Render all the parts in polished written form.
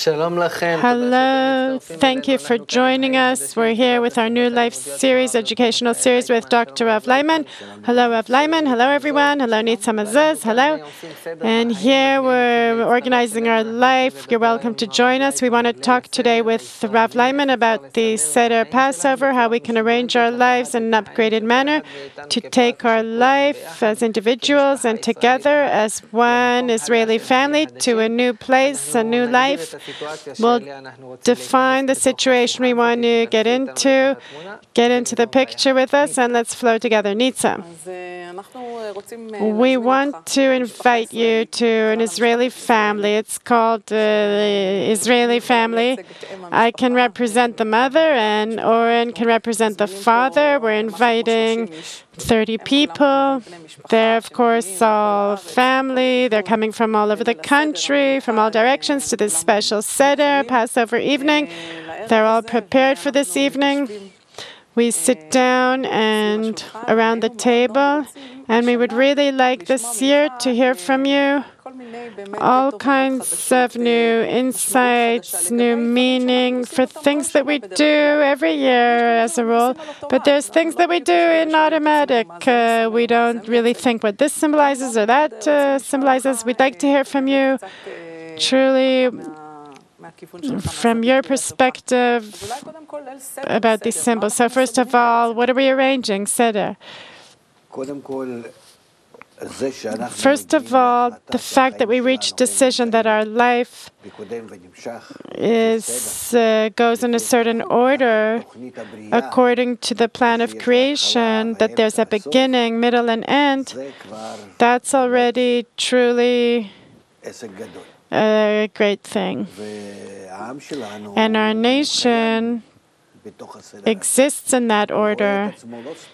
Hello, thank you for joining us. We're here with our New Life series, educational series with Dr. Rav Laitman. Hello, Rav Laitman. Hello, everyone. Hello, Nitza Mazuz. Hello. And here we're organizing our life. You're welcome to join us. We want to talk today with Rav Laitman about the Seder Passover, how we can arrange our lives in an upgraded manner to take our life as individuals and together as one Israeli family to a new place, a new life. We'll define the situation we want to get into the picture with us, and let's flow together. Nitza. We want to invite you to an Israeli family. It's called the Israeli family. I can represent the mother, and Oren can represent the father. We're inviting 30 people. They're, of course, all family. They're coming from all over the country, from all directions, to this special Seder, Passover evening. They're all prepared for this evening. We sit down and around the table, and we would really like this year to hear from you all kinds of new insights, new meaning for things that we do every year as a rule. But there's things that we do in automatic. We don't really think what this symbolizes or that symbolizes. We'd like to hear from you, truly, from your perspective about these symbols. So first of all, what are we arranging, Seder? First of all, the fact that we reach a decision that our life goes in a certain order according to the plan of creation, that there's a beginning, middle, and end, that's already truly a great thing. And our nation exists in that order.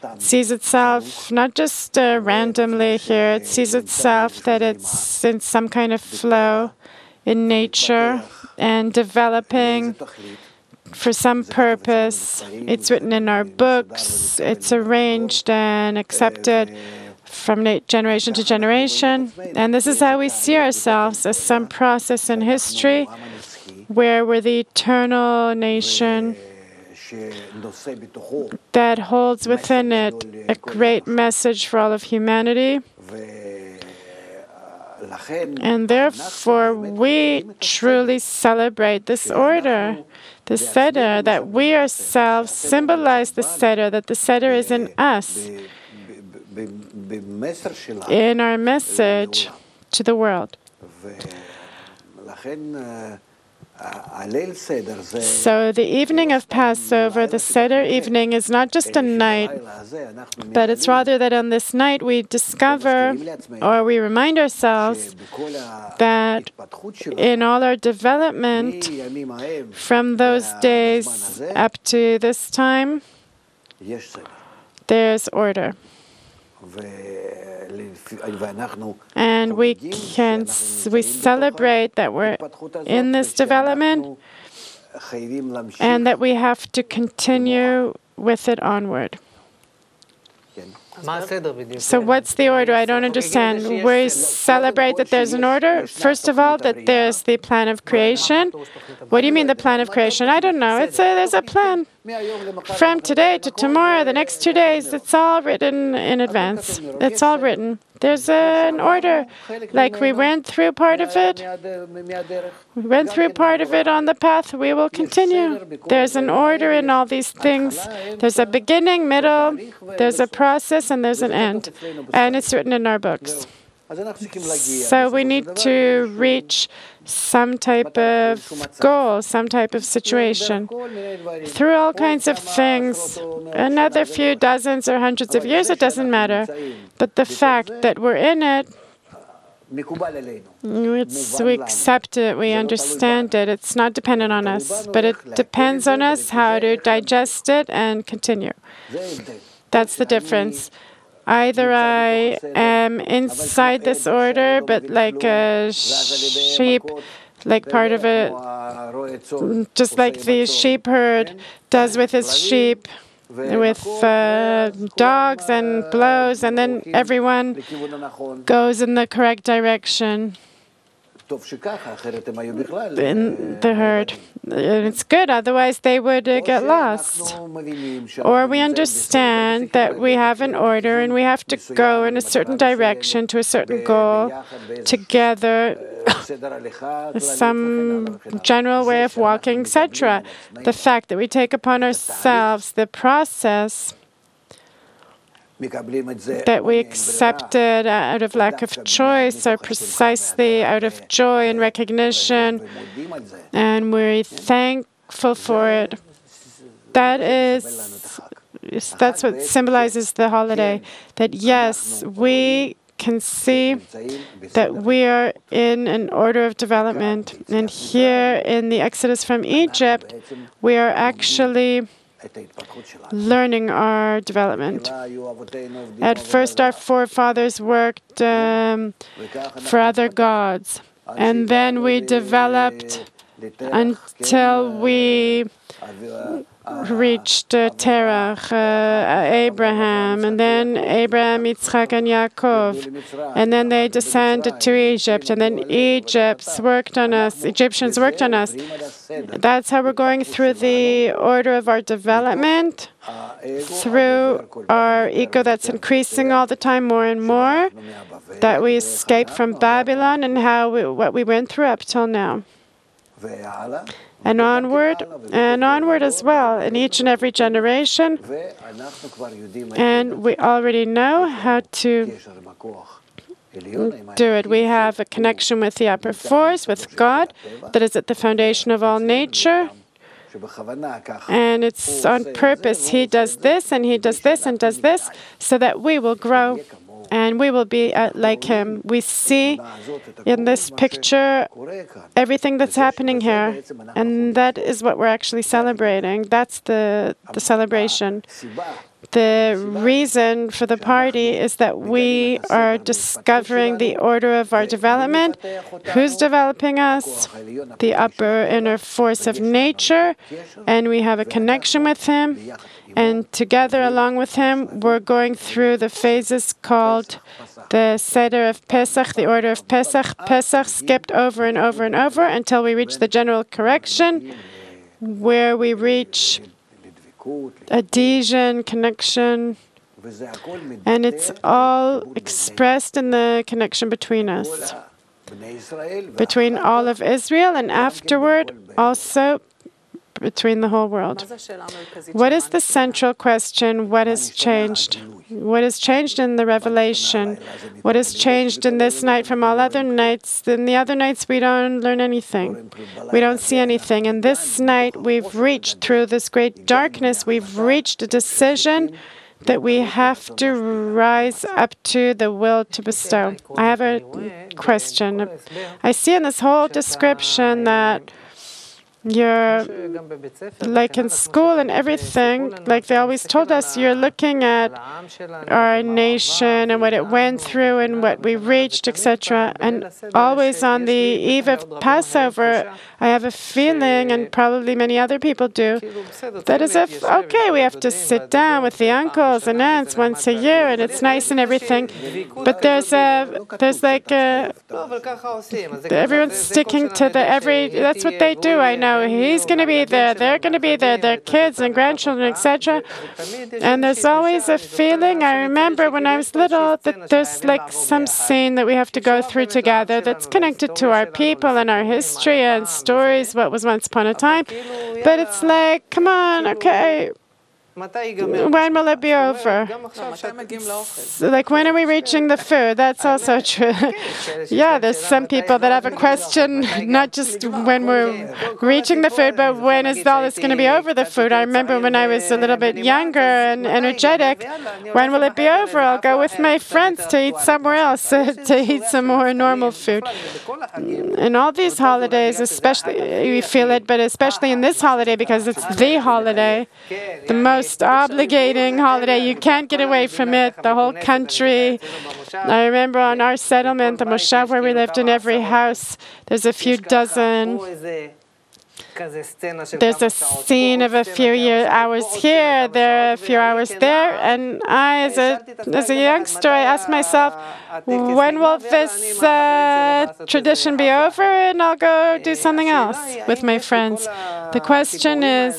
It sees itself not just randomly here, it sees itself that it's in some kind of flow in nature and developing for some purpose. It's written in our books, it's arranged and accepted from generation to generation. And this is how we see ourselves, as some process in history where we're the eternal nation that holds within it a great message for all of humanity. And therefore, we truly celebrate this order, the Seder, that we ourselves symbolize the Seder, that the Seder is in us, in our message to the world. So the evening of Passover, the Seder evening, is not just a night, but it's rather that on this night we discover, or we remind ourselves, that in all our development from those days up to this time, there's order. And we celebrate that we're in this development and that we have to continue with it onward. So what's the order? I don't understand. We celebrate that there's an order. First of all, that there's the plan of creation. What do you mean the plan of creation? I don't know. There's a plan. From today to tomorrow, the next 2 days, it's all written in advance. It's all written. There's an order. Like we went through part of it. We went through part of it on the path. We will continue. There's an order in all these things. There's a beginning, middle, there's a process, and there's an end. And it's written in our books. So we need to reach some type of goal, some type of situation. Through all kinds of things, another few dozens or hundreds of years, it doesn't matter. But the fact that we're in it, we accept it, we understand it. It's not dependent on us, but it depends on us how to digest it and continue. That's the difference. Either I am inside this order, but like a sheep, like part of it, just like the sheep herd does with his sheep, with dogs and blows, and then everyone goes in the correct direction. in the herd. And it's good, otherwise they would get lost. Or we understand that we have an order and we have to go in a certain direction to a certain goal together, some general way of walking, etc. The fact that we take upon ourselves the process, that we accept it out of lack of choice or precisely out of joy and recognition, and we're thankful for it. That's what symbolizes the holiday. That yes, we can see that we are in an order of development. And here in the Exodus from Egypt, we are actually learning our development. At first, our forefathers worked for other gods, and then we developed until we reached Terach, Abraham, and then Abraham, Yitzchak, and Yaakov, and then they descended to Egypt, and then Egyptians worked on us. That's how we're going through the order of our development, through our ego that's increasing all the time more and more, that we escaped from Babylon, and what we went through up till now. And onward as well, in each and every generation. And we already know how to do it. We have a connection with the upper force, with God, that is at the foundation of all nature. And it's on purpose. He does this, and he does this, and does this, so that we will grow. And we will be like him. We see in this picture everything that's happening here. And that is what we're actually celebrating. That's the celebration. The reason for the party is that we are discovering the order of our development. Who's developing us? The upper inner force of nature. And we have a connection with him. And together, along with him, we're going through the phases called the Seder of Pesach, the order of Pesach. Pesach skipped over and over and over until we reach the general correction, where we reach adhesion, connection, and it's all expressed in the connection between us, between all of Israel, and afterward also between the whole world. What is the central question? What has changed? What has changed in the revelation? What has changed in this night from all other nights? In the other nights, we don't learn anything. We don't see anything. And this night, we've reached through this great darkness, we've reached a decision that we have to rise up to the will to bestow. I have a question. I see in this whole description that you're like in school and everything, like they always told us, you're looking at our nation and what it went through and what we reached, etc. And always on the Eve of Passover, I have a feeling, and probably many other people do, that as if, okay, we have to sit down with the uncles and aunts once a year, and it's nice and everything, but there's like everyone's sticking to that's what they do, I know. He's going to be there, they're going to be there, their kids and grandchildren, etc. And there's always a feeling, I remember when I was little, that there's like some scene that we have to go through together that's connected to our people and our history and stories, what was once upon a time. But it's like, come on, okay. When will it be over? Like, when are we reaching the food? That's also true. Yeah, there's some people that have a question, not just when we're reaching the food, but when is all this going to be over, the food? I remember when I was a little bit younger and energetic, when will it be over? I'll go with my friends to eat somewhere else, to eat some more normal food. In all these holidays, especially, we feel it, but especially in this holiday, because it's the holiday, the most obligating holiday. You can't get away from it. The whole country. I remember on our settlement, the moshav where we lived, in every house, there's a few dozen There's a scene of a few hours here, there are a few hours there, and I, as a youngster, I asked myself, when will this tradition be over, and I'll go do something else with my friends. The question is,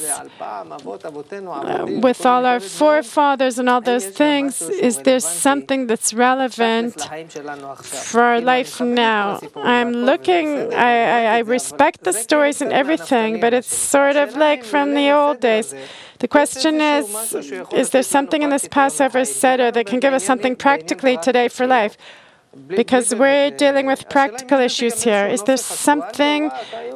with all our forefathers and all those things, is there something that's relevant for our life now? I'm looking, I respect the stories and everything, but it's sort of like from the old days. The question is there something in this Passover Seder that can give us something practically today for life? Because we're dealing with practical issues here. Is there something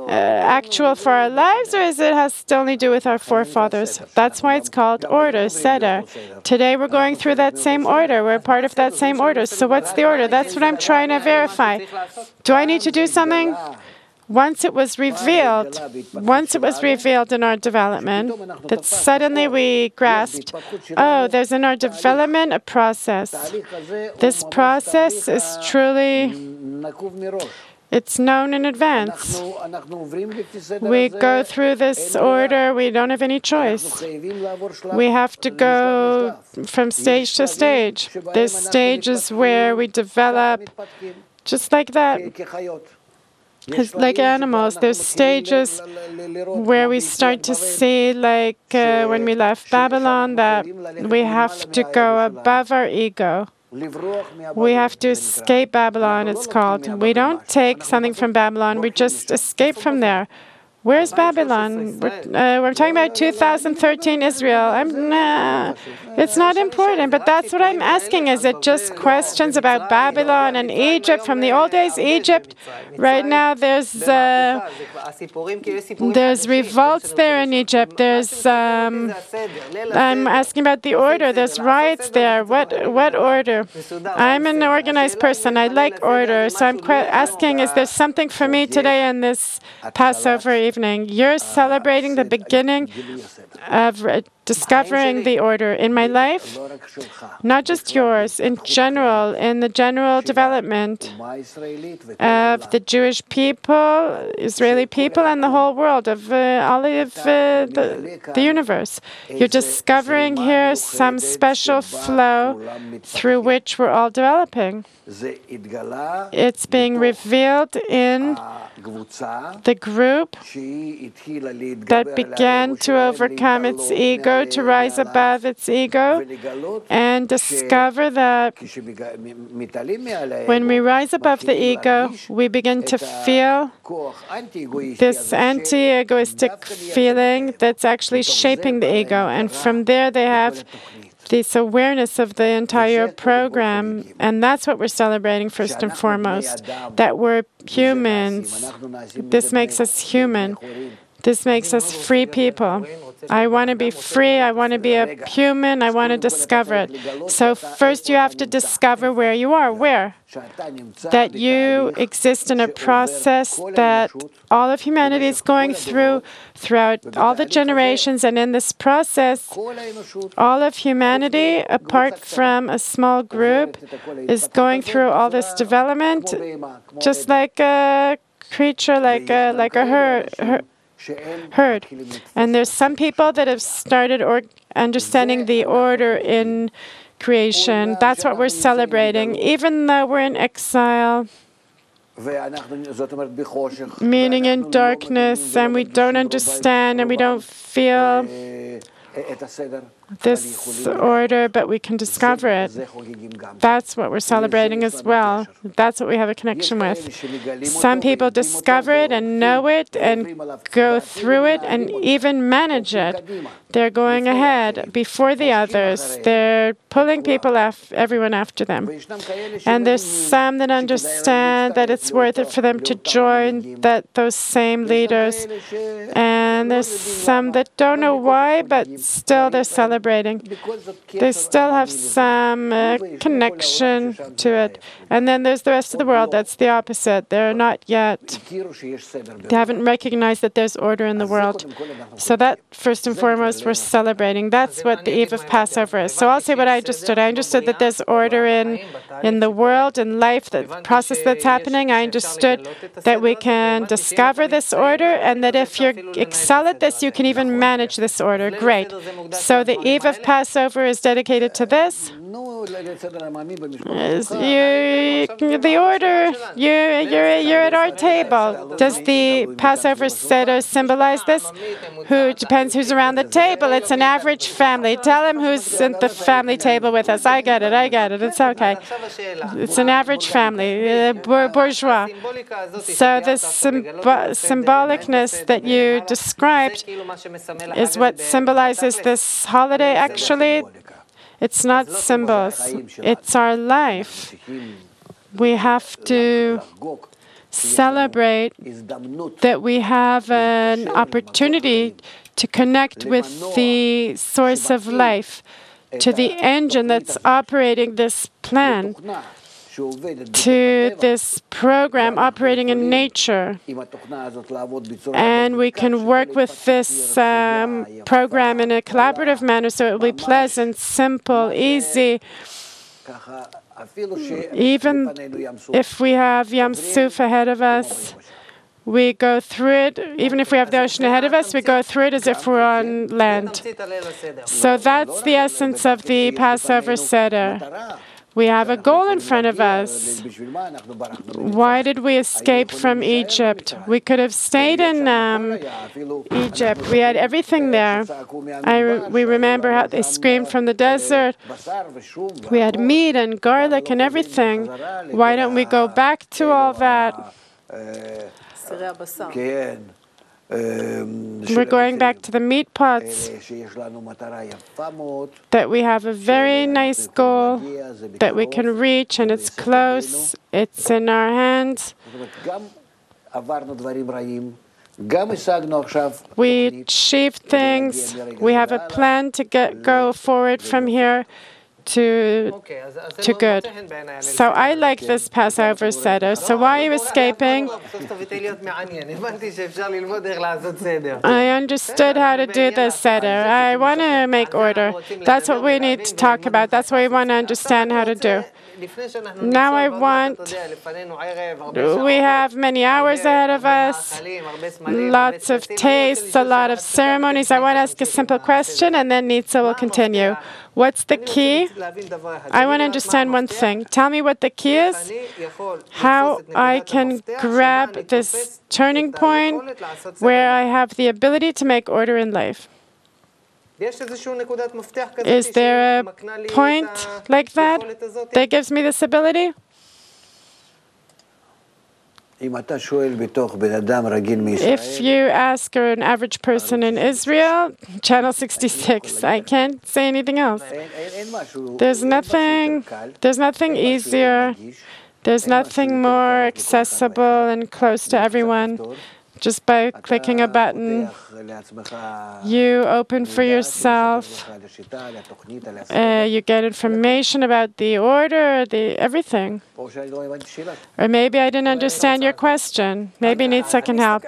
actual for our lives, or is it has to only do with our forefathers? That's why it's called order, Seder. Today we're going through that same order. We're part of that same order. So what's the order? That's what I'm trying to verify. Do I need to do something? Once it was revealed in our development, that suddenly we grasped, oh, there's in our development a process. This process is truly, it's known in advance. We go through this order, we don't have any choice. We have to go from stage to stage. There's stages where we develop just like that. Like animals, there's stages where we start to see, like when we left Babylon, that we have to go above our ego. We have to escape Babylon, it's called. We don't take something from Babylon, we just escape from there. Where's Babylon? We're talking about 2013 Israel. It's not important, but that's what I'm asking. Is it just questions about Babylon and Egypt from the old days? Egypt, right now there's revolts there in Egypt. I'm asking about the order. There's riots there. What order? I'm an organized person. I like order. So I'm asking, is there something for me today in this Passover evening? You're celebrating the beginning of discovering the order in my life, not just yours, in general, in the general development of the Jewish people, Israeli people, and the whole world, of all of the universe. You're discovering here some special flow through which we're all developing. It's being revealed in the group that began to overcome its ego, to rise above its ego, and discover that when we rise above the ego, we begin to feel this anti-egoistic feeling that's actually shaping the ego. And from there, they have this awareness of the entire program, and that's what we're celebrating first and foremost, that we're humans. This makes us human. This makes us free people. I want to be free. I want to be a human. I want to discover it. So first you have to discover where you are. Where? That you exist in a process that all of humanity is going throughout all the generations. And in this process, all of humanity, apart from a small group, is going through all this development, just like a creature, like a herd. And there's some people that have started understanding the order in creation. That's what we're celebrating, even though we're in exile, meaning in darkness, and we don't understand and we don't feel this order, but we can discover it. That's what we're celebrating as well. That's what we have a connection with. Some people discover it and know it and go through it and even manage it. They're going ahead before the others. They're pulling everyone after them. And there's some that understand that it's worth it for them to join those same leaders. And And there's some that don't know why, but still they're celebrating. They still have some connection to it. And then there's the rest of the world. That's the opposite. They're not yet, they haven't recognized that there's order in the world. So that, first and foremost, we're celebrating. That's what the Eve of Passover is. So I'll say what I understood. I understood that there's order in the world, in life, the process that's happening. I understood that we can discover this order, and that if you excel at this, you can even manage this order. Great. So the Eve of Passover is dedicated to this. The order, you're at our table. Does the Passover Seder symbolize this? Who depends who's around the table. It's an average family. Tell him who's at the family table with us. I get it. It's okay. It's an average family, bourgeois. So the symbolicness that you described is what symbolizes this holiday, actually. It's not symbols. It's our life. We have to celebrate that we have an opportunity to connect with the source of life, to the engine that's operating this plan, to this program operating in nature. And we can work with this program in a collaborative manner so it will be pleasant, simple, easy. Even if we have Yam Suf ahead of us, we go through it. Even if we have the ocean ahead of us, we go through it as if we're on land. So that's the essence of the Passover Seder. We have a goal in front of us. Why did we escape from Egypt? We could have stayed in Egypt. We had everything there. We remember how they screamed from the desert. We had meat and garlic and everything. Why don't we go back to all that? We're going back to the meat pots, that we have a very nice goal that we can reach, and it's close, it's in our hands. We achieved things, we have a plan to go forward from here to good. So I like this Passover Seder. So why are you escaping? I understood how to do this Seder. I want to make order. That's what we need to talk about. That's what we want to understand how to do. Now we have many hours ahead of us, lots of tastes, a lot of ceremonies. I want to ask a simple question, and then Nitza will continue. What's the key? I want to understand one thing. Tell me what the key is, how I can grab this turning point where I have the ability to make order in life. Is there a point like that that gives me this ability? If you ask an average person in Israel, channel 66, I can't say anything else. There's nothing easier. There's nothing more accessible and close to everyone. Just by clicking a button, you open for yourself, you get information about the order, everything. Or maybe I didn't understand your question. Maybe Nitza can help.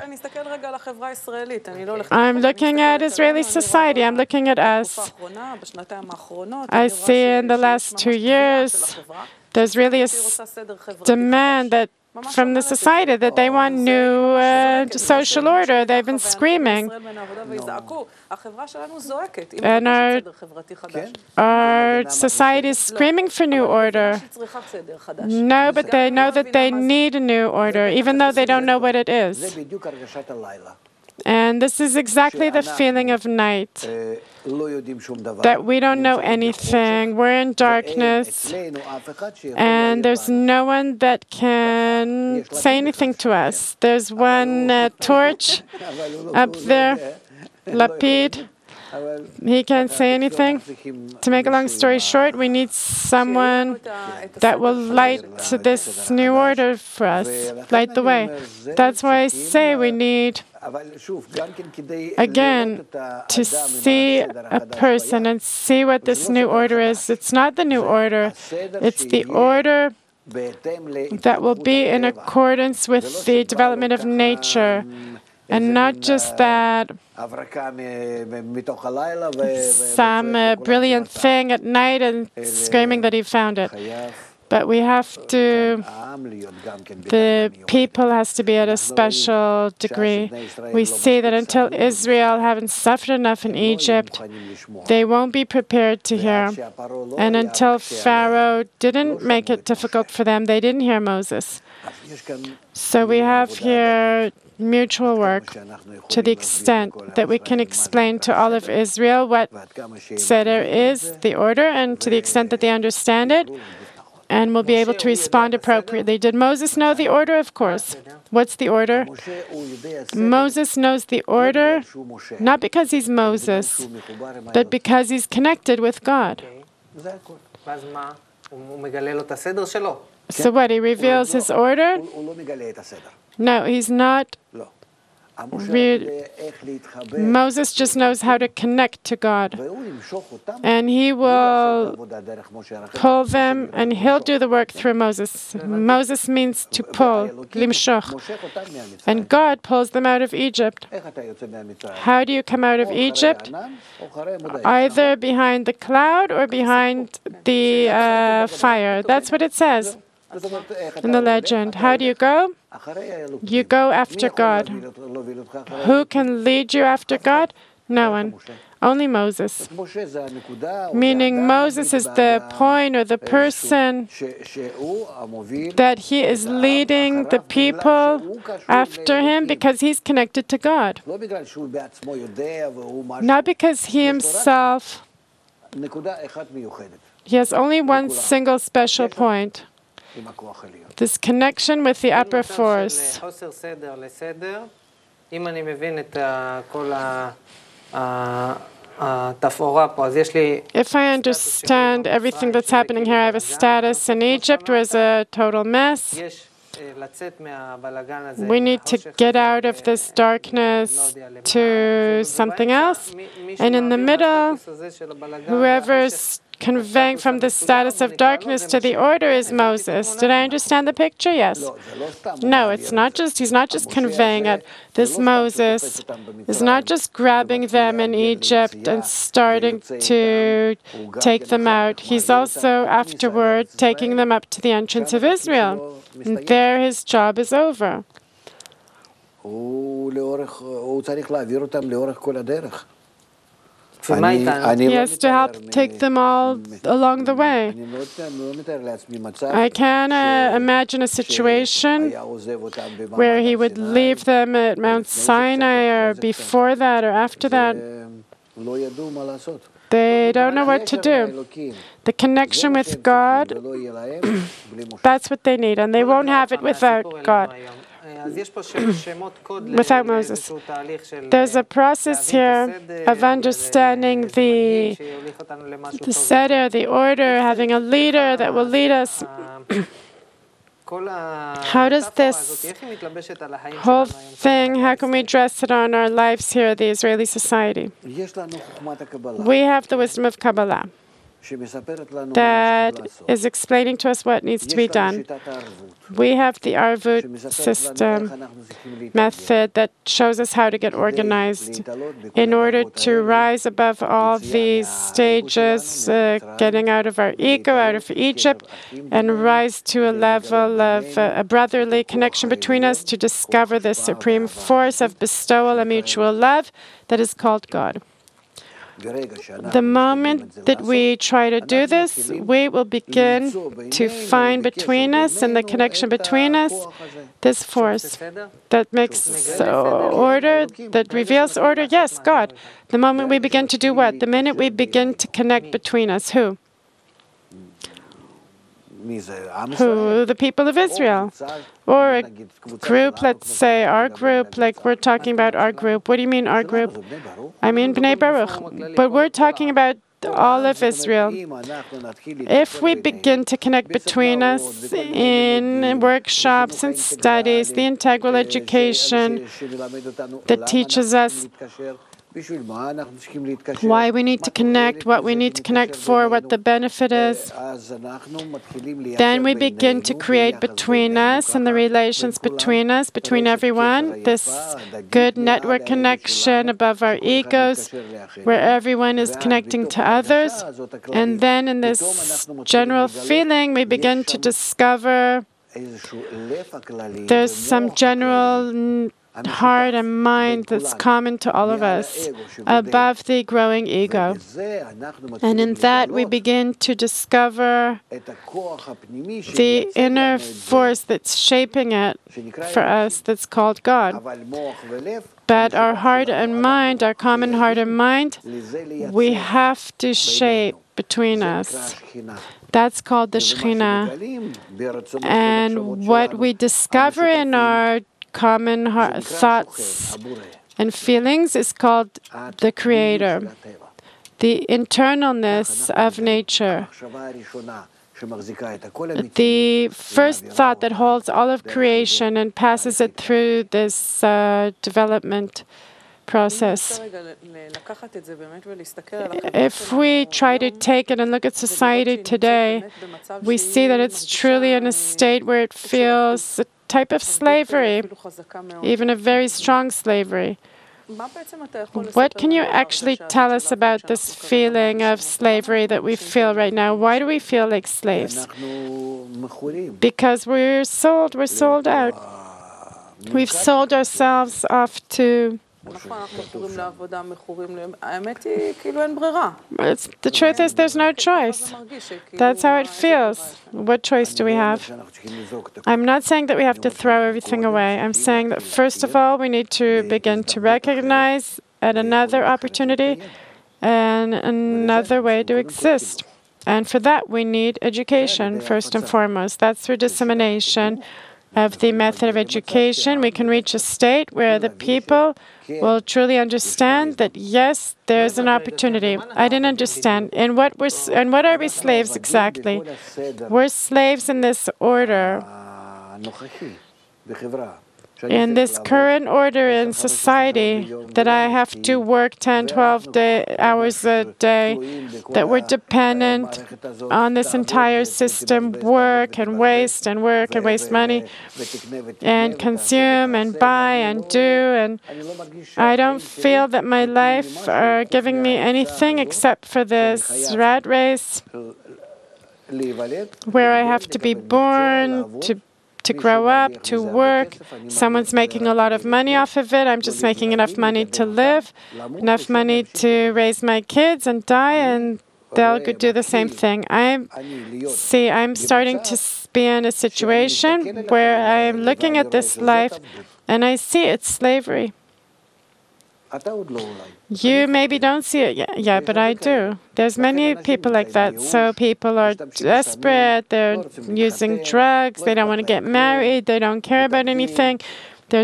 I'm looking at Israeli society. I'm looking at us. I see in the last 2 years, there's really a demand that from the society that they want new social order. They've been screaming. And our society is screaming for new order. No, but they know that they need a new order, even though they don't know what it is. And this is exactly the feeling of night, that we don't know anything, we're in darkness, and there's no one that can say anything to us. There's one torch up there, Lapid, He can't say anything. To make a long story short, we need someone that will light this new order for us, light the way. That's why I say we need, again, to see a person and see what this new order is. It's not the new order. It's the order that will be in accordance with the development of nature. And not just that, some brilliant thing at night and screaming that he found it. But we have to, the people has to be at a special degree. We see that until Israel haven't suffered enough in Egypt, they won't be prepared to hear. And until Pharaoh didn't make it difficult for them, they didn't hear Moses. So we have here mutual work to the extent that we can explain to all of Israel what Seder is, the order, and to the extent that they understand it, and will be able to respond appropriately. Did Moses know the order? Of course. What's the order? Moses knows the order not because he's Moses, but because he's connected with God. So what, he reveals his order? No, he's not. Moses just knows how to connect to God. And he will pull them, and he'll do the work through Moses. Moses means to pull, limshoch. And God pulls them out of Egypt. How do you come out of Egypt? Either behind the cloud or behind the fire. That's what it says in the legend. How do you go? You go after God. Who can lead you after God? No one. Only Moses. Meaning Moses is the point or the person that he is leading the people after him because he's connected to God. Not because he himself, he has only one single special point. This connection with the upper force. If I understand everything that's happening here, I have a status in Egypt where it's a total mess. We need to get out of this darkness to something else. And in the middle, whoever's conveying from the status of darkness to the order is Moses. Did I understand the picture? Yes. No, it's not just, he's not just conveying it. This Moses is not just grabbing them in Egypt and starting to take them out. He's also afterward taking them up to the entrance of Israel. And there his job is over. He has to help take them all along the way. I can imagine a situation where he would leave them at Mount Sinai or before that or after that. They don't know what to do. The connection with God, that's what they need, and they won't have it without God. Without Moses. There's a process here of understanding the Seder, the order, having a leader that will lead us. How does this whole thing, how can we dress it on our lives here at the Israeli society? We have the wisdom of Kabbalah that is explaining to us what needs to be done. We have the Arvut system method that shows us how to get organized in order to rise above all these stages, getting out of our ego, out of Egypt, and rise to a level of a brotherly connection between us to discover the supreme force of bestowal and mutual love that is called God. The moment that we try to do this, we will begin to find between us and the connection between us this force that makes order, that reveals order. Yes, God. The moment we begin to do what? The minute we begin to connect between us. Who? Who? The people of Israel. Or a group, let's say our group, like we're talking about our group. What do you mean our group? I mean Bnei Baruch. But we're talking about all of Israel. If we begin to connect between us in workshops and studies, the integral education that teaches us why we need to connect, what we need to connect for, what the benefit is, then we begin to create between us and the relations between us, between everyone, this good network connection above our egos, where everyone is connecting to others. And then in this general feeling, we begin to discover there's some general heart and mind that's common to all of us, above the growing ego. And in that, we begin to discover the inner force that's shaping it for us, that's called God. But our heart and mind, our common heart and mind, we have to shape between us. That's called the Shekhinah. And what we discover in our common thoughts and feelings is called the Creator, the internalness of nature, the first thought that holds all of creation and passes it through this development process. If we try to take it and look at society today, we see that it's truly in a state where it feels a type of slavery, even a very strong slavery. What can you actually tell us about this feeling of slavery that we feel right now? Why do we feel like slaves? Because we're sold out. We've sold ourselves off to... The truth is, there's no choice. That's how it feels. What choice do we have? I'm not saying that we have to throw everything away. I'm saying that, first of all, we need to begin to recognize at another opportunity and another way to exist. And for that, we need education, first and foremost. That's through dissemination of the method of education. We can reach a state where the people will truly understand that, yes, there's an opportunity. I didn't understand. And what are we slaves exactly? We're slaves in this order. In this current order in society, that I have to work 10, 12 hours a day, that we're dependent on this entire system, work and waste money, and consume and buy and do. And I don't feel that my life are giving me anything except for this rat race, where I have to be born, to grow up, to work. Someone's making a lot of money off of it. I'm just making enough money to live, enough money to raise my kids and die, and they'll do the same thing. I'm starting to be in a situation where I'm looking at this life and I see it's slavery. You maybe don't see it yet, but I do. There's many people like that. So people are desperate, they're using drugs, they don't want to get married, they don't care about anything. They're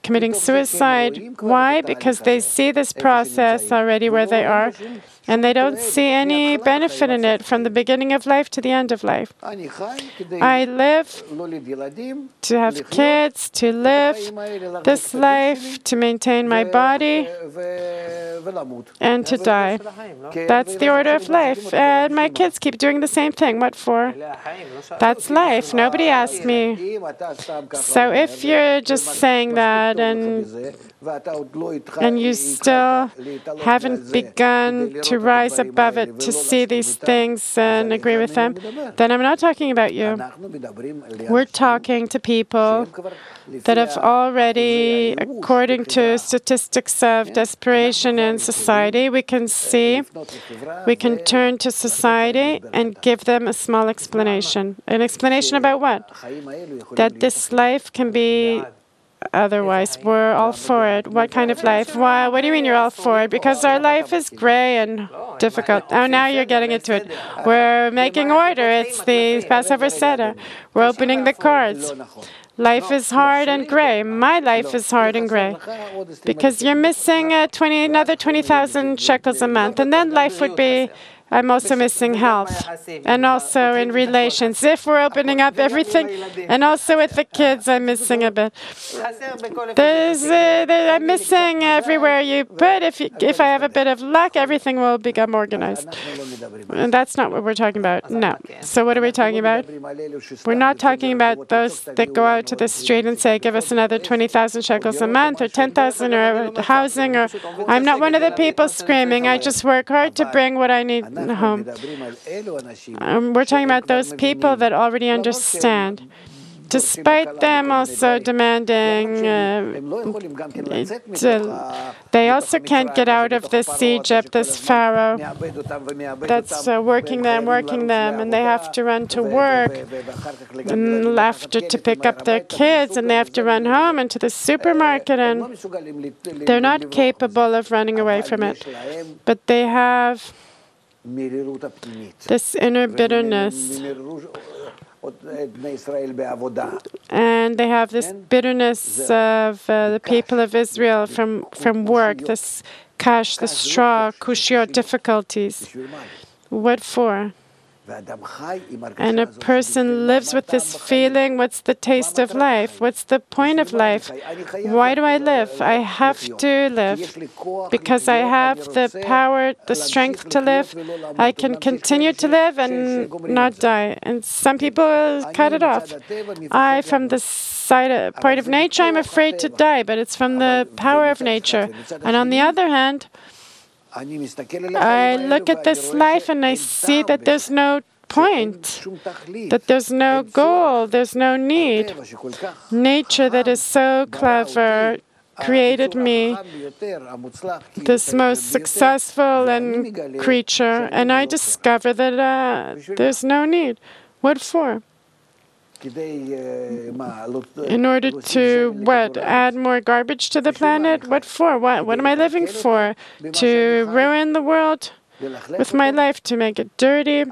committing suicide. Why? Because they see this process already where they are, and they don't see any benefit in it from the beginning of life to the end of life. I live to have kids, to live this life, to maintain my body, and to die. That's the order of life. And my kids keep doing the same thing. What for? That's life. Nobody asked me. So if you're just saying that and you still haven't begun to rise above it, to see these things and agree with them, then I'm not talking about you. We're talking to people that have already, according to statistics of desperation in society, we can turn to society and give them a small explanation. An explanation about what? That this life can be otherwise. We're all for it. What kind of life? Why? What do you mean you're all for it? Because our life is gray and difficult. Oh, now you're getting into it. We're making order. It's the Passover Seder. We're opening the cards. Life is hard and gray. My life is hard and gray because you're missing another 20,000 shekels a month, and then life would be. I'm also missing health, and also in relations. If we're opening up everything, and also with the kids, I'm missing a bit. I'm missing everywhere you put. If I have a bit of luck, everything will become organized. And that's not what we're talking about. No. So what are we talking about? We're not talking about those that go out to the street and say, give us another 20,000 shekels a month, or 10,000, or housing, or I'm not one of the people screaming. I just work hard to bring what I need home. We're talking about those people that already understand. Despite them also demanding, they also can't get out of this Egypt, this Pharaoh that's working them, and they have to run to work, and after to pick up their kids, and they have to run home and to the supermarket, and they're not capable of running away from it. But they have this inner bitterness. And they have this bitterness of the people of Israel from work, this kash, the straw, kushiyot, difficulties. What for? And a person lives with this feeling, what's the taste of life? What's the point of life? Why do I live? I have to live because I have the power, the strength to live. I can continue to live and not die. And some people cut it off. From the point of nature, I'm afraid to die, but it's from the power of nature. And on the other hand, I look at this life and I see that there's no point, that there's no goal, there's no need. Nature that is so clever created me, this most successful creature, and I discover that there's no need. What for? In order to, what, add more garbage to the planet? What for? What am I living for? To ruin the world with my life, to make it dirty?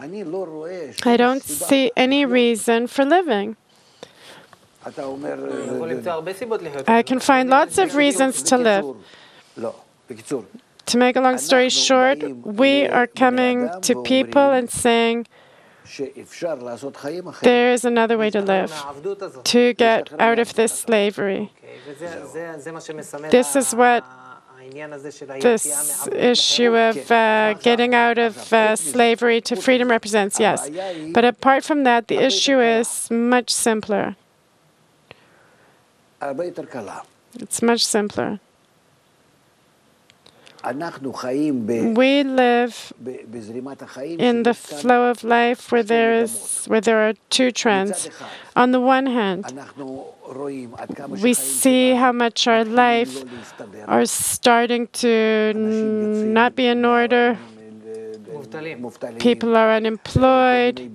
I don't see any reason for living. I can find lots of reasons to live. To make a long story short, we are coming to people and saying, there is another way to live, to get out of this slavery. This is what this issue of getting out of slavery to freedom represents, yes. But apart from that, the issue is much simpler. It's much simpler. We live in the flow of life where there are two trends. On the one hand, we see how much our life are starting to not be in order. People are unemployed,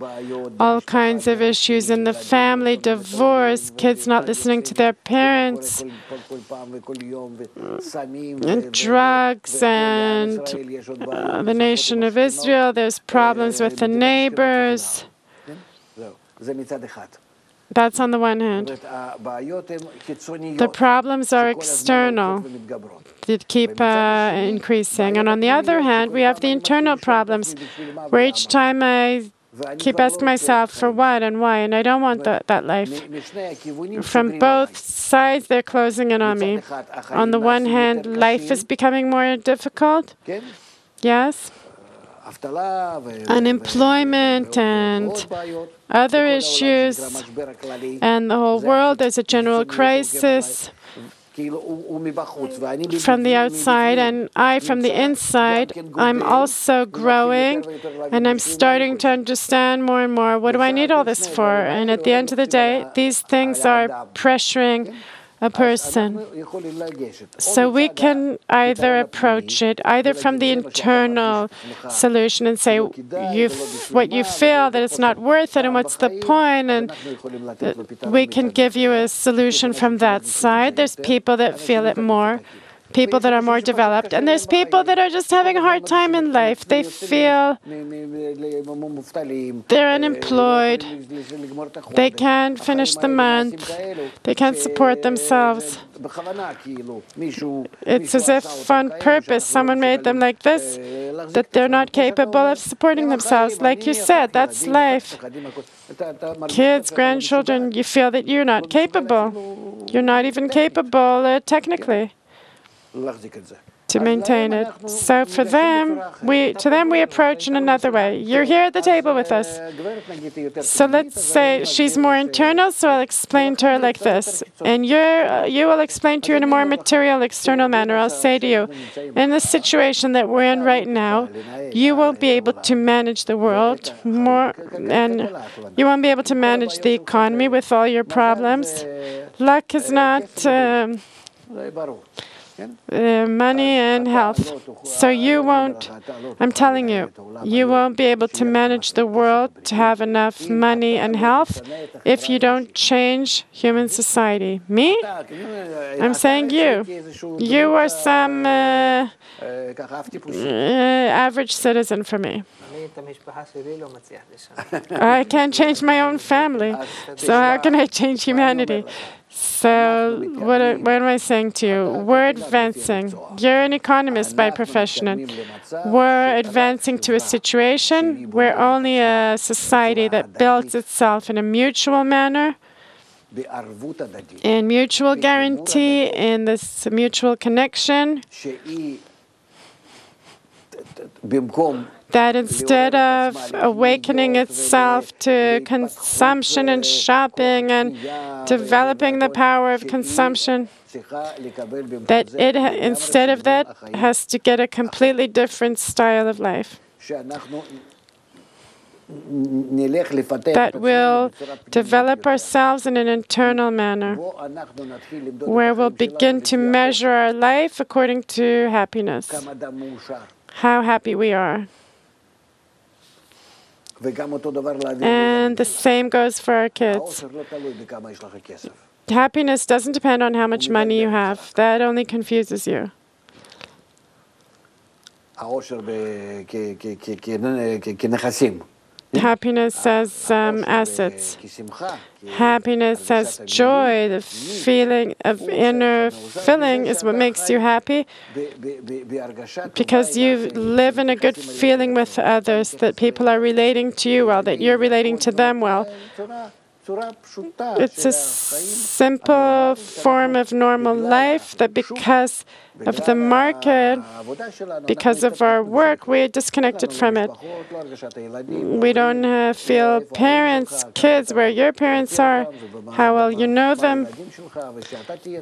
all kinds of issues in the family, divorce, kids not listening to their parents, and drugs, and the nation of Israel, there's problems with the neighbors. That's on the one hand. The problems are external, that keep increasing. And on the other hand, we have the internal problems, where each time I keep asking myself for what and why, and I don't want that life. From both sides, they're closing in on me. On the one hand, life is becoming more difficult. Yes. Unemployment and other issues, and the whole world, there's a general crisis from the outside, and I from the inside. I'm also growing, and I'm starting to understand more and more, what do I need all this for? And at the end of the day, these things are pressuring a person. So we can either approach it either from the internal solution and say what you feel, that it's not worth it and what's the point, and we can give you a solution from that side. There's people that feel it more, people that are more developed, and there's people that are just having a hard time in life. They feel they're unemployed, they can't finish the month, they can't support themselves. It's as if on purpose someone made them like this, that they're not capable of supporting themselves. Like you said, that's life. Kids, grandchildren, you feel that you're not capable. You're not even capable technically to maintain it. So for them, we approach in another way. You're here at the table with us. So let's say she's more internal, so I'll explain to her like this. And you will explain to her in a more material, external manner. I'll say to you, in the situation that we're in right now, you won't be able to manage the world more, and you won't be able to manage the economy with all your problems. Luck is not money and health. So you won't, I'm telling you, you won't be able to manage the world to have enough money and health if you don't change human society. Me? I'm saying you. You are some average citizen for me. I can't change my own family, so how can I change humanity? So what am I saying to you? We're advancing. You're an economist by profession. We're advancing to a situation where only a society that builds itself in a mutual manner, in mutual guarantee, in this mutual connection, that instead of awakening itself to consumption and shopping and developing the power of consumption, that it, instead of that, has to get a completely different style of life. That will develop ourselves in an internal manner, where we'll begin to measure our life according to happiness, how happy we are. And the same goes for our kids. Happiness doesn't depend on how much money you have. That only confuses you. Happiness as assets. Happiness as joy. The feeling of inner filling is what makes you happy, because you live in a good feeling with others, that people are relating to you well, that you're relating to them well. It's a simple form of normal life that because of the market, because of our work, we're disconnected from it. We don't feel parents, kids, where your parents are, how well you know them,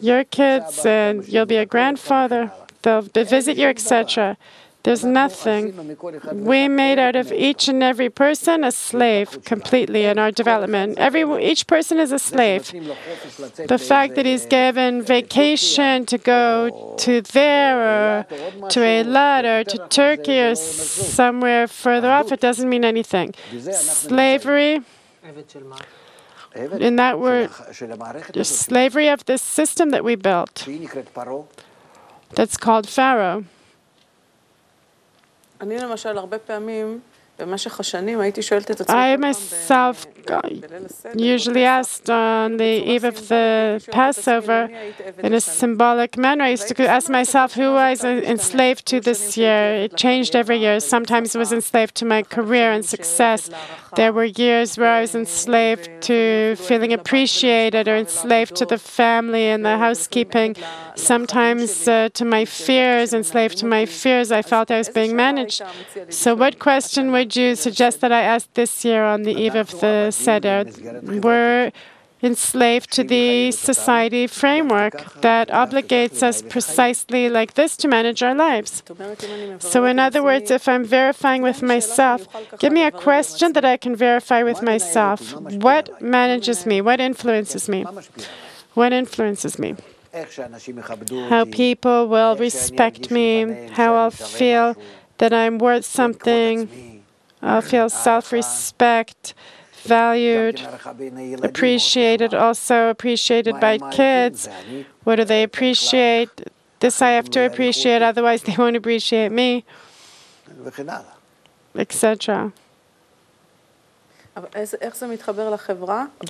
your kids, and you'll be a grandfather, they'll visit you, etc. There's nothing. We made out of each and every person a slave completely in our development. Each person is a slave. The fact that he's given vacation to go to there or to Eilat or to Turkey or somewhere further off, it doesn't mean anything. Slavery, in that word, the slavery of this system that we built, that's called Pharaoh. I myself usually asked on the eve of the Passover, in a symbolic manner, I used to ask myself who I was enslaved to this year. It changed every year. Sometimes I was enslaved to my career and success. There were years where I was enslaved to feeling appreciated, or enslaved to the family and the housekeeping. Sometimes to my fears, enslaved to my fears. I felt I was being managed. So what question would you suggest that I ask this year on the eve of the Seder? We're enslaved to the society framework that obligates us precisely like this to manage our lives. So in other words, if I'm verifying with myself, give me a question that I can verify with myself. What manages me? What influences me? What influences me? How people will respect me, how I'll feel that I'm worth something, I'll feel self-respect, valued, appreciated, also appreciated by kids. What do they appreciate? This I have to appreciate, otherwise they won't appreciate me, etc.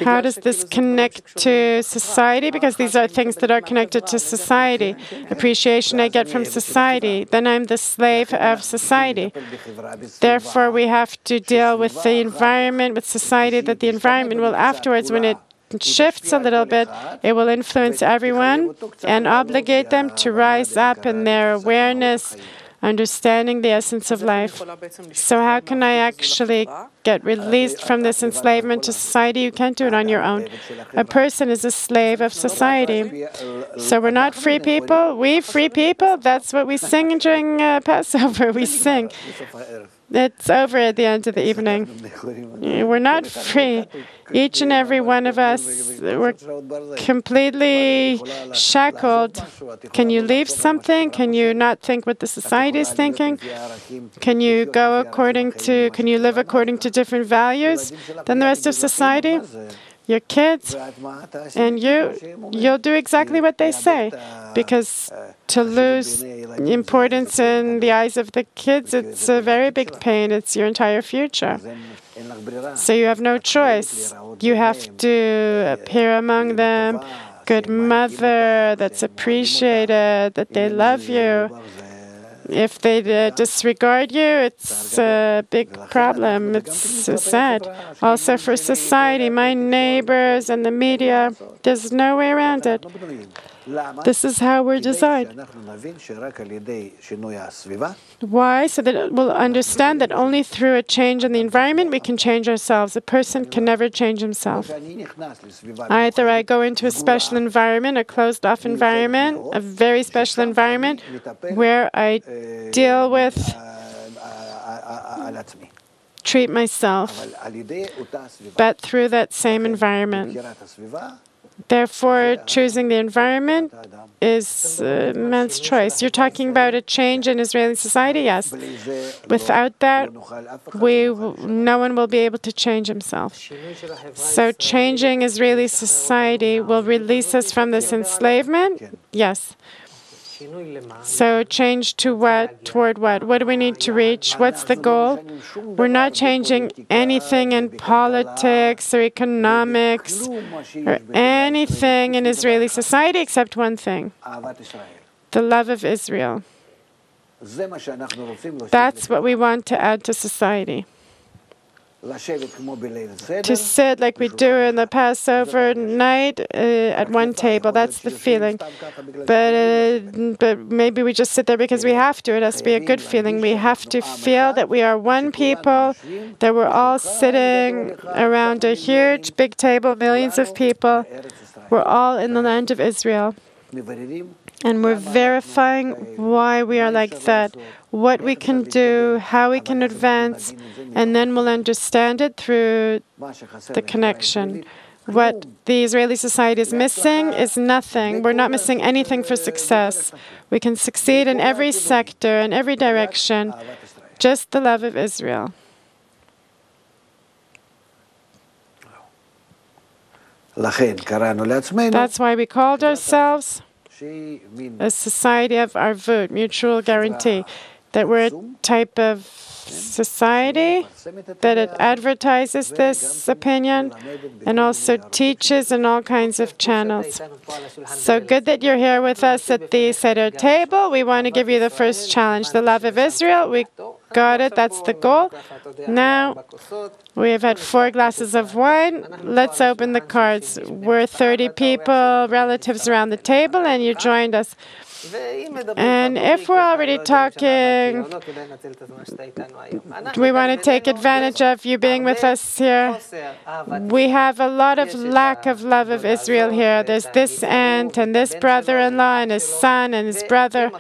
How does this connect to society? Because these are things that are connected to society. Appreciation I get from society. Then I'm the slave of society. Therefore, we have to deal with the environment, with society, that the environment will afterwards, when it shifts a little bit, it will influence everyone and obligate them to rise up in their awareness, understanding the essence of life. So how can I actually get released from this enslavement to society? You can't do it on your own. A person is a slave of society. So we're not free people. We free people, that's what we sing during Passover. We sing. It's over at the end of the evening. We're not free. Each and every one of us, we're completely shackled. Can you leave something? Can you not think what the society is thinking? Can you live according to different values than the rest of society? Your kids and you'll do exactly what they say, because to lose importance in the eyes of the kids, it's a very big pain. It's your entire future. So you have no choice. You have to appear among them, good mother that's appreciated, that they love you. If they disregard you, it's a big problem. It's sad. Also for society, my neighbors and the media, there's no way around it. This is how we're designed. Why? So that we'll understand that only through a change in the environment we can change ourselves. A person can never change himself. Either I go into a special environment, a closed-off environment, a very special environment, where I deal with, treat myself, but through that same environment. Therefore, choosing the environment is man's choice. You're talking about a change in Israeli society? Yes. Without that, no one will be able to change himself. So changing Israeli society will release us from this enslavement? Yes. So change to what? Toward what? What do we need to reach? What's the goal? We're not changing anything in politics or economics or anything in Israeli society except one thing: the love of Israel. That's what we want to add to society. To sit like we do in the Passover night at one table, that's the feeling. But maybe we just sit there because we have to. It has to be a good feeling. We have to feel that we are one people, that we're all sitting around a huge, big table, millions of people. We're all in the land of Israel. And we're verifying why we are like that, what we can do, how we can advance, and then we'll understand it through the connection. What the Israeli society is missing is nothing. We're not missing anything for success. We can succeed in every sector, in every direction, just the love of Israel. That's why we called ourselves a society of arvut, mutual guarantee, that we're a type of society that it advertises this opinion and also teaches in all kinds of channels. So good that you're here with us at the Seder table. We want to give you the first challenge, the love of Israel. We got it. That's the goal. Now, we have had 4 glasses of wine. Let's open the cards. We're 30 people, relatives around the table, and you joined us. And if we're already talking, we want to take advantage of you being with us here. We have a lot of lack of love of Israel here. There's this aunt and this brother-in-law and his son and his brother.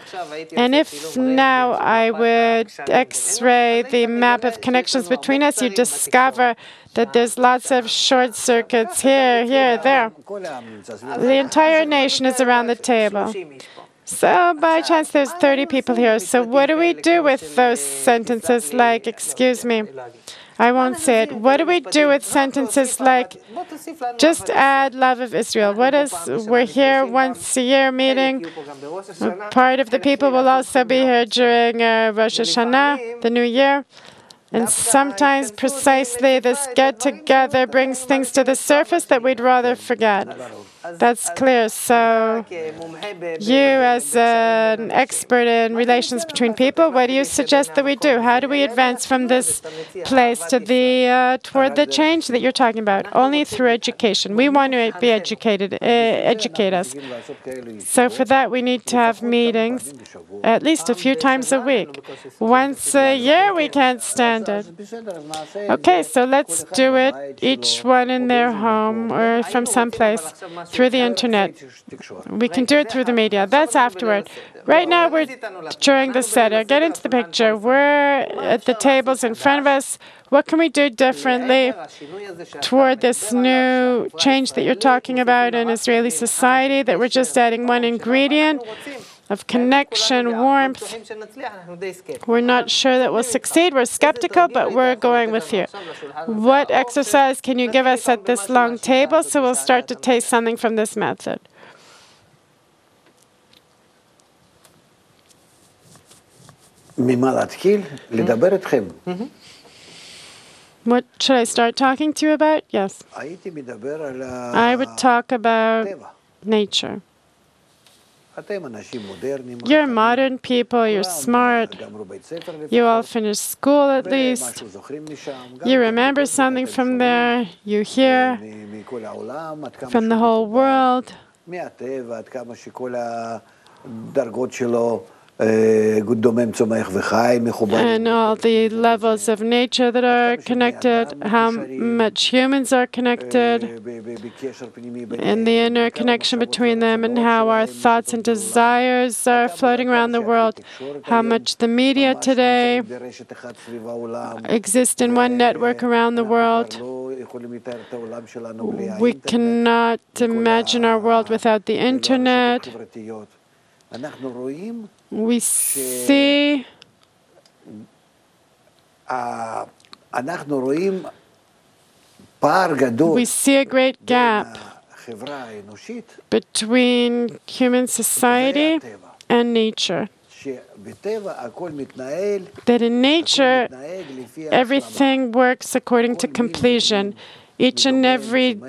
And if now I would X-ray the map of connections between us, you discover that there's lots of short circuits here, there. The entire nation is around the table. So by chance, there's 30 people here. So what do we do with those sentences like, excuse me, I won't say it. What do we do with sentences like, just add love of Israel? We're here once a year meeting. Part of the people will also be here during Rosh Hashanah, the New Year. And sometimes precisely this get-together brings things to the surface that we'd rather forget. That's clear. So you, as an expert in relations between people, what do you suggest that we do? How do we advance from this place to toward the change that you're talking about? Only through education. We want to be educated, educate us. So for that, we need to have meetings at least a few times a week. Once a year, we can't stand it. Okay, so let's do it, each one in their home or from someplace, through the internet. We can do it through the media. That's afterward. Right now, we're during the Seder. Get into the picture. We're at the tables in front of us. What can we do differently toward this new change that you're talking about in Israeli society, that we're just adding one ingredient of connection, warmth? We're not sure that we'll succeed. We're skeptical, but we're going with you. What exercise can you give us at this long table so we'll start to taste something from this method? What should I start talking to you about? Yes. I would talk about nature. You're modern people, you're smart, you all finished school at least, you remember something from there, you hear from the whole world, and all the levels of nature that are connected, how much humans are connected, and the inner connection between them, and how our thoughts and desires are floating around the world, how much the media today exist in one network around the world. We cannot imagine our world without the internet. We see a great gap between human society and nature. That in nature, everything works according to completion. Each and every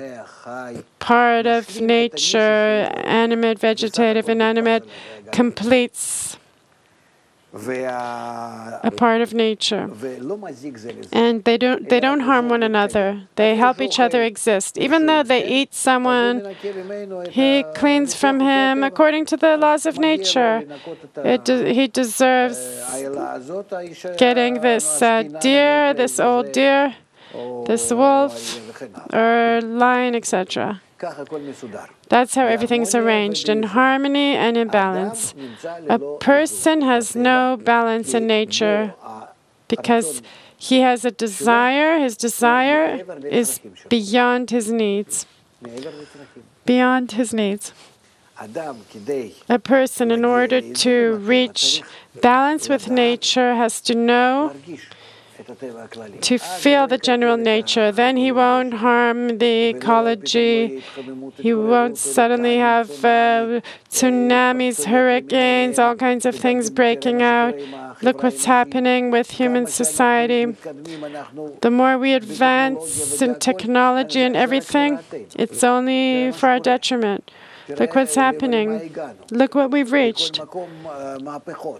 part of nature, animate, vegetative, inanimate, completes a part of nature. And they don't harm one another. They help each other exist. Even though they eat someone, he cleans from him according to the laws of nature. He deserves getting this deer, this old deer, this wolf, or lion, etc. That's how everything's arranged, in harmony and in balance. A person has no balance in nature because he has a desire. His desire is beyond his needs. Beyond his needs. A person, in order to reach balance with nature, has to know, to feel the general nature. Then he won't harm the ecology. He won't suddenly have tsunamis, hurricanes, all kinds of things breaking out. Look what's happening with human society. The more we advance in technology and everything, it's only for our detriment. Look what's happening. Look what we've reached.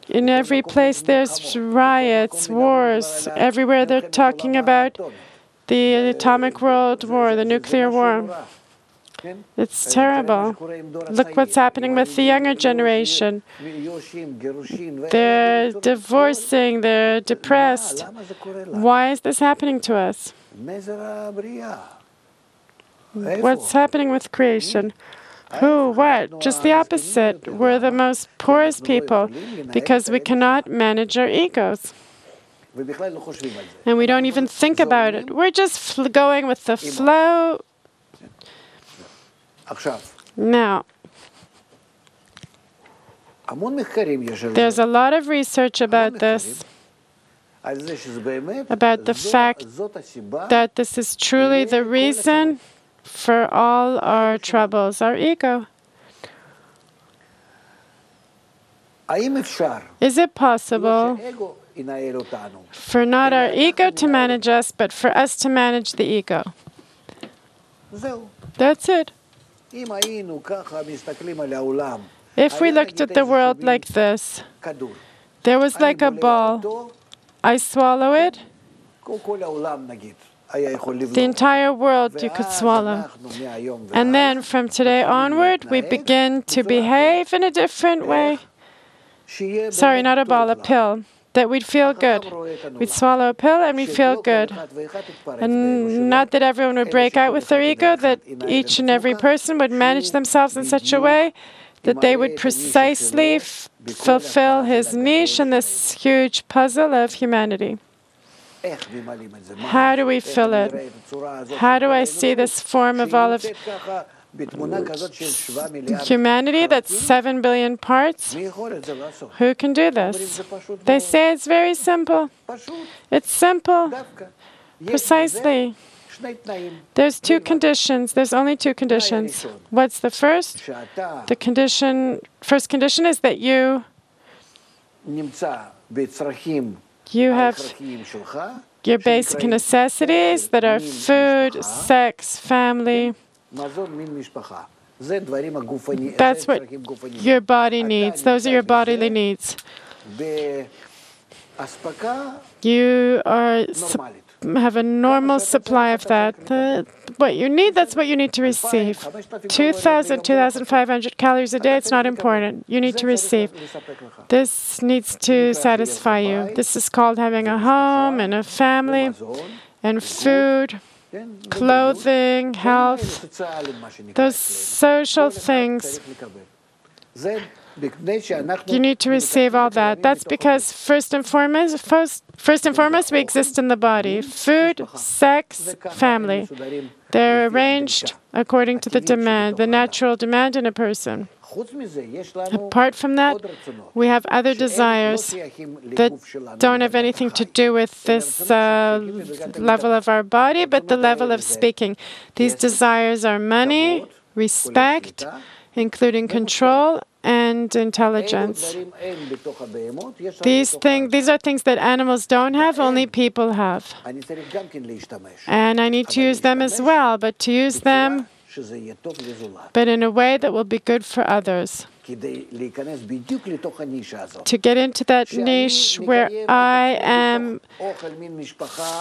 In every place there's riots, wars. Everywhere they're talking about the atomic world war, the nuclear war. It's terrible. Look what's happening with the younger generation. They're divorcing, they're depressed. Why is this happening to us? What's happening with creation? Who? What? Just the opposite. We're the most poorest people because we cannot manage our egos. And we don't even think about it. We're just going with the flow. Now, there's a lot of research about this, about the fact that this is truly the reason for all our troubles, our ego. Is it possible for not our ego to manage us, but for us to manage the ego? That's it. If we looked at the world like this, there was like a ball. I swallow it. The entire world you could swallow. And then from today onward, we begin to behave in a different way. Sorry, not a ball, a pill. That we'd feel good. We'd swallow a pill and we'd feel good. And not that everyone would break out with their ego, that each and every person would manage themselves in such a way that they would precisely fulfill his niche in this huge puzzle of humanity. How do we fill it? How do I see this form of all of humanity that's 7 billion parts? Who can do this? They say it's very simple. It's simple. Precisely. There's two conditions. There's only two conditions. What's the first? First condition is that you have your basic necessities that are food, sex, family. That's what your body needs. Those are your bodily needs. You have a normal supply of that. What you need, that's what you need to receive. 2,000, 2,500 calories a day, it's not important. You need to receive. This needs to satisfy you. This is called having a home and a family and food, clothing, health, those social things. You need to receive all that. That's because first and foremost, we exist in the body. Food, sex, family. They're arranged according to the demand, the natural demand in a person. Apart from that, we have other desires that don't have anything to do with this level of our body, but the level of speaking. These desires are money, respect, including control, and intelligence. These are things that animals don't have, only people have. And I need to use them as well, but to use them, but in a way that will be good for others. To get into that niche where I am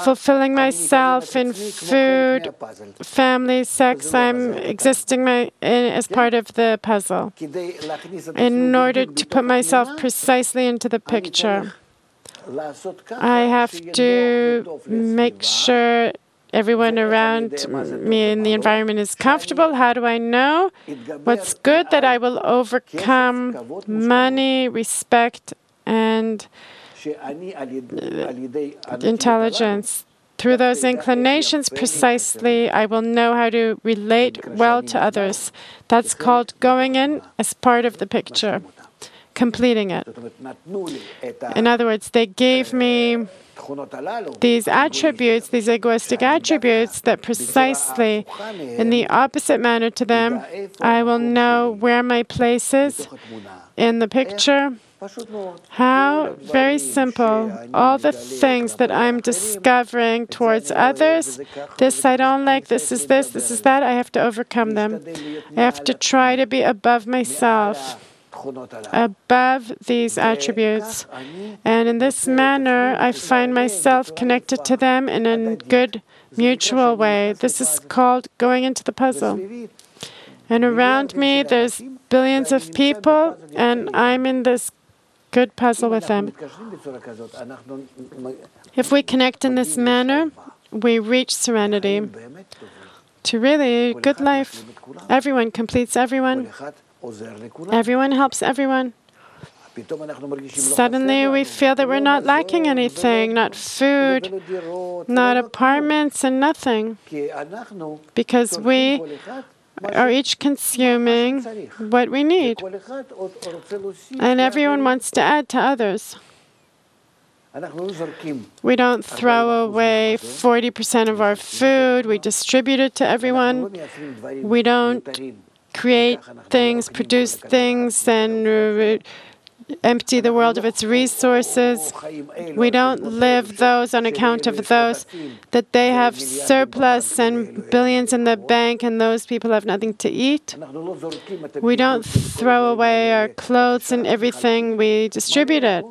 fulfilling myself in food, family, sex, I'm existing as part of the puzzle. In order to put myself precisely into the picture, I have to make sure everyone around me in the environment is comfortable. How do I know? What's good? That I will overcome money, respect, and intelligence. Through those inclinations, precisely, I will know how to relate well to others. That's called going in as part of the picture, completing it. In other words, they gave me these attributes, these egoistic attributes, that precisely in the opposite manner to them, I will know where my place is in the picture. How? Very simple. All the things that I'm discovering towards others, this I don't like, this is that, I have to overcome them. I have to try to be above myself, above these attributes. And in this manner, I find myself connected to them in a good mutual way. This is called going into the puzzle. And around me, there's billions of people, and I'm in this good puzzle with them. If we connect in this manner, we reach serenity to really good life. Everyone completes everyone. Everyone helps everyone. Suddenly we feel that we're not lacking anything, not food, not apartments, and nothing. Because we are each consuming what we need. And everyone wants to add to others. We don't throw away 40% of our food. We distribute it to everyone. We don't create things, produce things, and empty the world of its resources. We don't live those on account of those, that they have surplus and billions in the bank and those people have nothing to eat. We don't throw away our clothes and everything, we distribute it.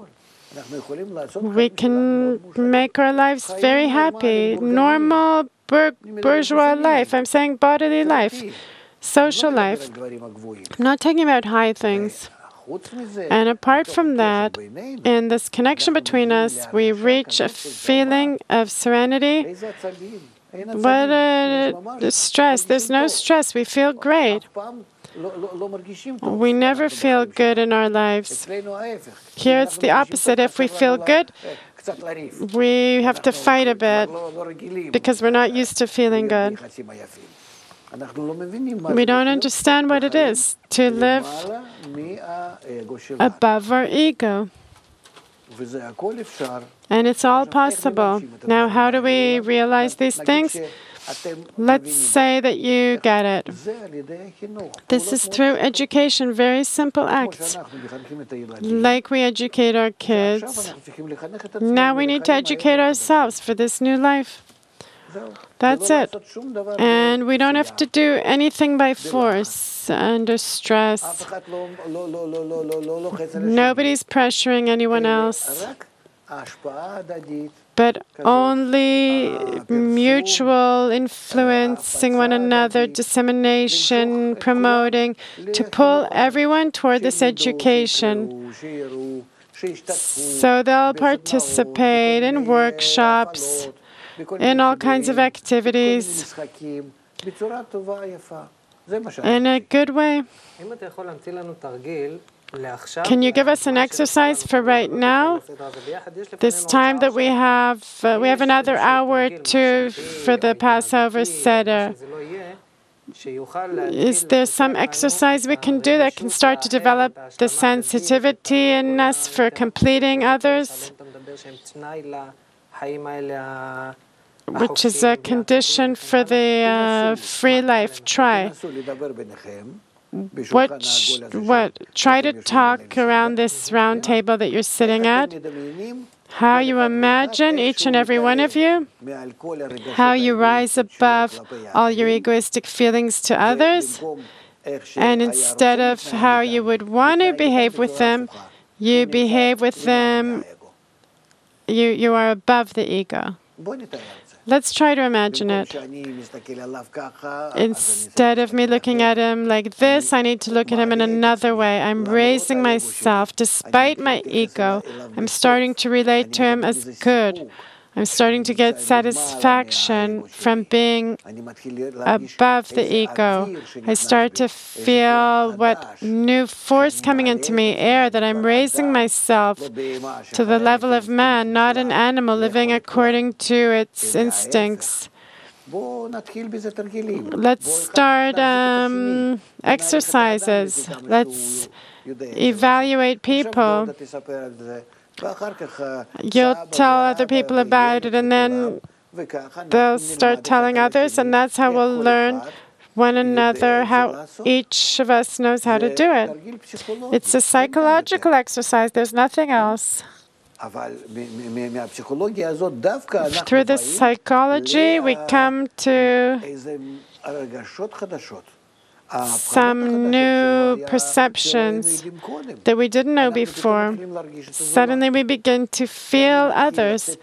We can make our lives very happy. Normal bourgeois life. I'm saying bodily life, social life. I'm not talking about high things. And apart from that, in this connection between us, we reach a feeling of serenity. What a stress. There's no stress. We feel great. We never feel good in our lives. Here it's the opposite. If we feel good, we have to fight a bit because we're not used to feeling good. We don't understand what it is to live above our ego. And it's all possible. Now, how do we realize these things? Let's say that you get it. This is through education, very simple acts. Like we educate our kids. Now we need to educate ourselves for this new life. That's it. And we don't have to do anything by force, under stress. Nobody's pressuring anyone else, but only mutual influencing one another, dissemination, promoting, to pull everyone toward this education. So they'll participate in workshops, in all kinds of activities, in a good way. Can you give us an exercise for right now? This time that we have another hour or two for the Passover Seder. Is there some exercise we can do that can start to develop the sensitivity in us for completing others, which is a condition for the free life? Try. Try to talk around this round table that you're sitting at. How you imagine, each and every one of you, how you rise above all your egoistic feelings to others, and instead of how you would want to behave with them, you behave with them, you are above the ego. Let's try to imagine it. Instead of me looking at him like this, I need to look at him in another way. I'm raising myself despite my ego. I'm starting to relate to him as good. I'm starting to get satisfaction from being above the ego. I start to feel what new force coming into me, air, that I'm raising myself to the level of man, not an animal living according to its instincts. Let's start exercises. Let's evaluate people. You'll tell other people about it, and then they'll start telling others, and that's how we'll learn one another, how each of us knows how to do it. It's a psychological exercise. There's nothing else. Through this psychology, we come to some new perceptions that we didn't know before. Suddenly we begin to feel others.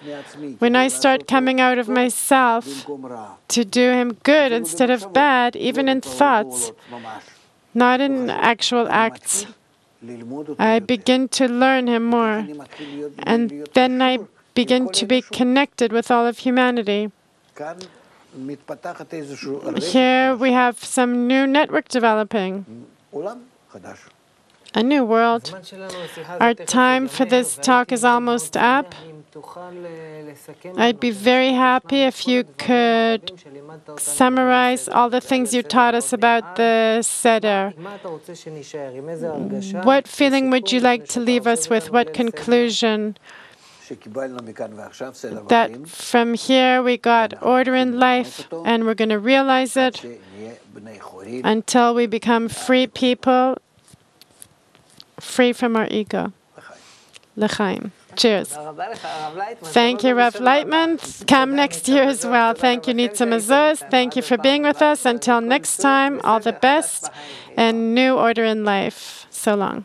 When I start coming out of myself to do him good instead of bad, even in thoughts, not in actual acts, I begin to learn him more. And then I begin to be connected with all of humanity. Here we have some new network developing, a new world. Our time for this talk is almost up. I'd be very happy if you could summarize all the things you taught us about the Seder. What feeling would you like to leave us with? What conclusion? That from here we got order in life, and we're going to realize it until we become free people, free from our ego. L'chaim. Cheers. Thank you, Rav Laitman. Come next year as well. Thank you, Nitza Mazuz. Thank you for being with us. Until next time, all the best and new order in life. So long.